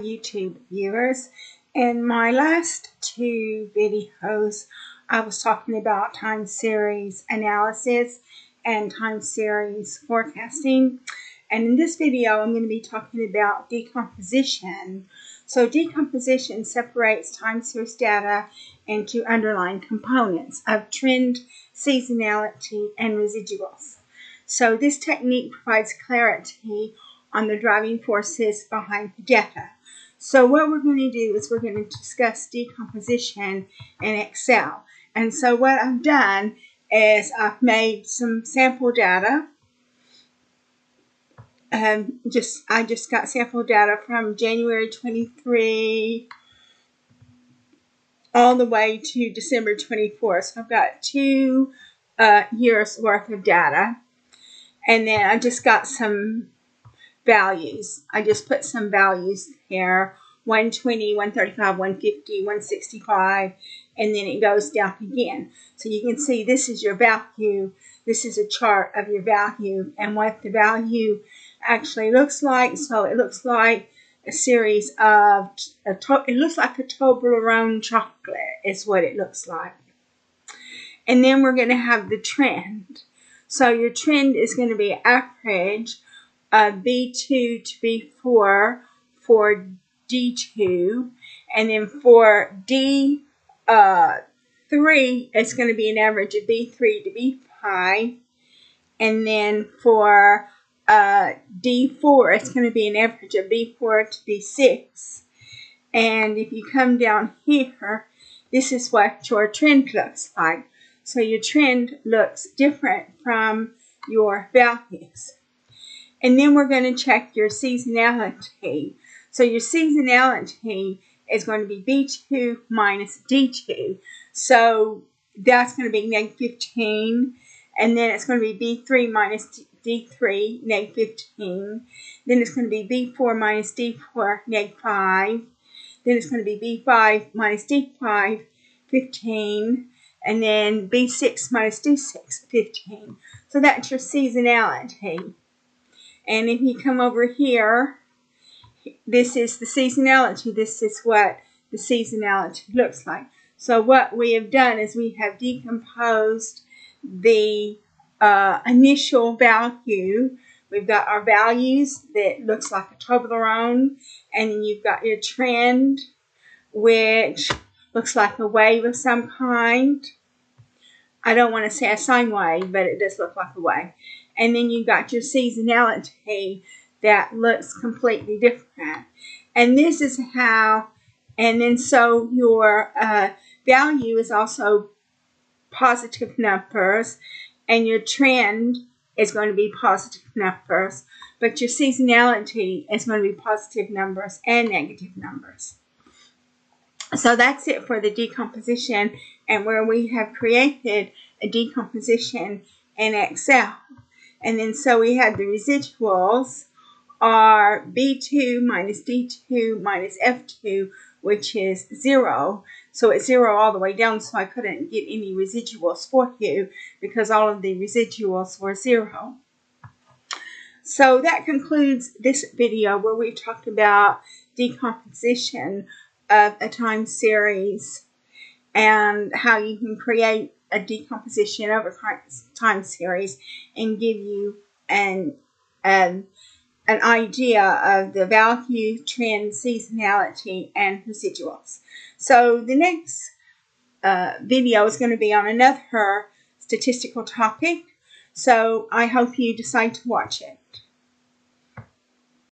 YouTube viewers. In my last two videos, I was talking about time series analysis and time series forecasting. And in this video, I'm going to be talking about decomposition. So decomposition separates time series data into underlying components of trend, seasonality, and residuals. So this technique provides clarity on the driving forces behind the data. So what we're going to do is we're going to discuss decomposition in Excel. And so what I've done is I've made some sample data. I just got sample data from January 23 all the way to December 24. So I've got 2 years worth of data. And then I just got some values. I just put some values here, 120, 135, 150, 165, and then it goes down again. So you can see this is your value. This is a chart of your value and what the value actually looks like. So it looks like a series of, it looks like a Toblerone chocolate is what it looks like. And then we're going to have the trend. So your trend is going to be average B2 to B4 for D2, and then for D3 it's going to be an average of B3 to B5, and then for D4 it's going to be an average of B4 to B6. And if you come down here, this is what your trend looks like. So your trend looks different from your values. And then we're going to check your seasonality. So your seasonality is going to be B2 minus D2. So that's going to be negative 15. And then it's going to be B3 minus D3, negative 15. Then it's going to be B4 minus D4, negative 5. Then it's going to be B5 minus D5, 15. And then B6 minus D6, 15. So that's your seasonality. And if you come over here, this is the seasonality. This is what the seasonality looks like. So what we have done is we have decomposed the initial value. We've got our values that looks like a Toblerone. And then you've got your trend, which looks like a wave of some kind. I don't want to say a sine wave, but it does look like a wave. And then you've got your seasonality that looks completely different. And this is how, and then so your value is also positive numbers, and your trend is going to be positive numbers, but your seasonality is going to be positive numbers and negative numbers. So that's it for the decomposition, and where we have created a decomposition in Excel. And then so we had the residuals are B2 minus D2 minus F2, which is 0. So it's 0 all the way down, so I couldn't get any residuals for you because all of the residuals were 0. So that concludes this video where we talked about decomposition of a time series and how you can create a decomposition of a time series and give you an idea of the value, trend, seasonality, and residuals. So the next video is going to be on another statistical topic. So I hope you decide to watch it.